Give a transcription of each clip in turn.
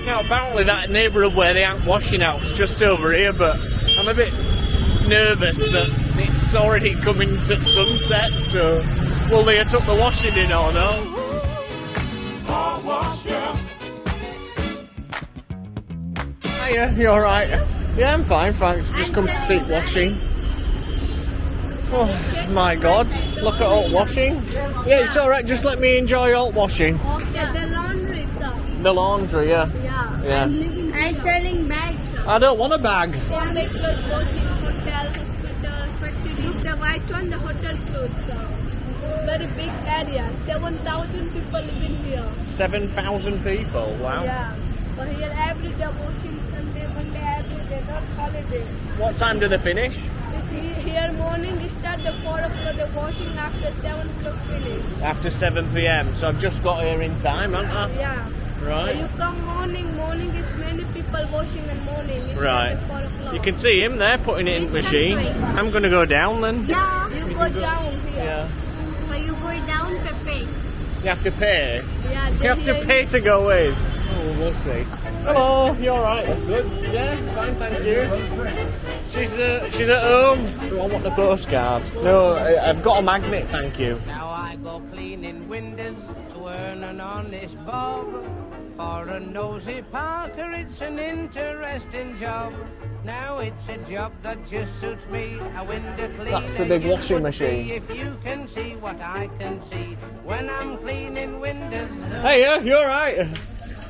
Now apparently that neighbourhood where they aren't washing out is just over here, but I'm a bit nervous that it's already coming to sunset, so will they have took the washing in or no? Hiya, you alright? Yeah, I'm fine, thanks. I've just come to see washing. Oh my god, look at alt washing. Yeah, it's alright, just let me enjoy alt washing. Okay, the laundry, sir. The laundry, yeah. Yeah. I'm selling bags, sir. I don't want a bag. They make clothes washing, hotel, hospital, factory. The white one, the hotel clothes, sir. Very big area. 7,000 people living here. 7,000 people, wow. Yeah. But here every day washing, Sunday, Monday, every day, not holiday. What time do they finish? Here morning we start the 4 o'clock, the washing after 7 o'clock finish. After 7 PM, so I've just got here in time, haven't I? Yeah. Right. So you come morning is many people washing in morning. It's Right. At 4 o'clock. You can see him there putting it in the machine. I'm going to go down then. Yeah, you go down here. Yeah. When you go down, pay. You have to pay? Yeah, You have to pay to go in? Oh, we'll see. Hello, you alright? Good? Yeah, fine, thank you. She's at home. Do I want the postcard? No, I've got a magnet, thank you. Now I go cleaning windows to earn an honest bob. For a nosy Parker, it's an interesting job. Now it's a job that just suits me. A window cleaner. That's the big washing machine. If you can see what I can see when I'm cleaning windows. Hey, you alright?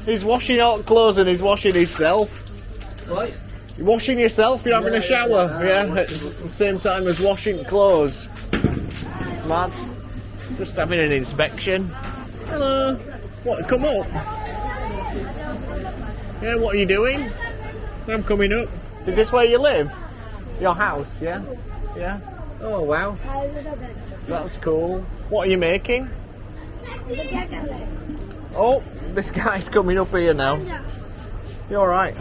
He's washing out clothes and he's washing himself. What? You're washing yourself? You're having a shower? Yeah, at the same time as washing clothes. Mad. Just having an inspection. Hello. What, come up? Yeah, what are you doing? I'm coming up. Is this where you live? Your house, yeah? Yeah? Oh, wow. That's cool. What are you making? Oh, this guy's coming up here now. You alright?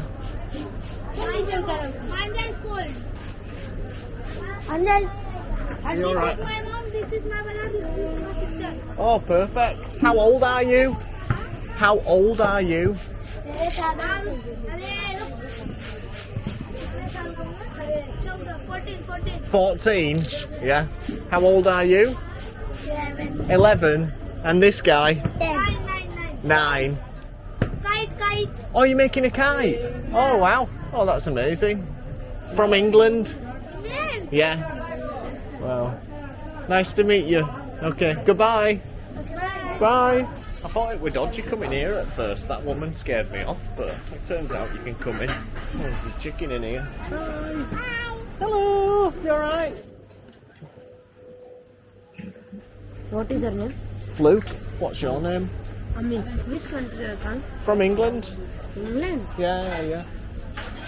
You alright? My mom, this is my brother, this is my sister. Oh, perfect. How old are you? How old are you? 14? Yeah. How old are you? 11. And this guy? 9. Kite. Oh, you're making a kite? Oh, wow. Oh, that's amazing. From England? Yeah. Wow. Nice to meet you. Okay, goodbye. Bye. I thought it was dodgy coming here at first. That woman scared me off, but it turns out you can come in. Oh, there's a chicken in here. Hi. Hello. You alright? What is your name? Luke. What's your name? Ami. Which country are you from? From England. England. Yeah.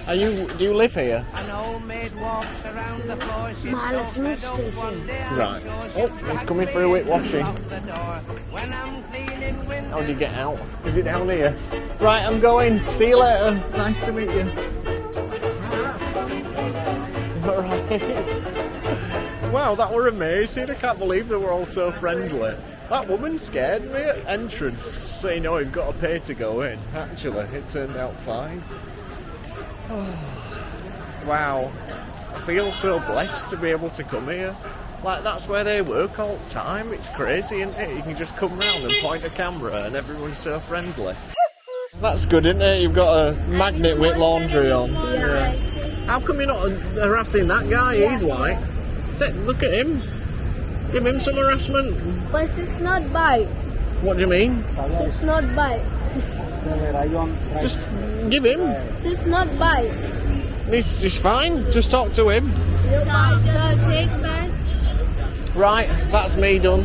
Do you live here? An old maid walks around the floor. She's Mahalakshmi so fed up one station. day I'm Right. sure Oh, she'll it's find coming me through with washing. lock the door. When I'm cleaning windows. How do you get out? Is it down here? Right, I'm going. See you later. Nice to meet you. Alright. Wow, that were amazing. I can't believe they were all so friendly. That woman scared me at entrance, saying, "Oh, you've got to pay to go in." Actually, it turned out fine. Oh, wow. I feel so blessed to be able to come here. Like, that's where they work all the time. It's crazy, isn't it? You can just come round and point a camera and everyone's so friendly. That's good, isn't it? You've got a magnet with laundry on. Yeah. How come you're not harassing that guy? He's white. Look at him. Give him some harassment. But she's not by. What do you mean? She's not by. Just give him. She's not by. He's fine. Just talk to him. Take back. Right, that's me done.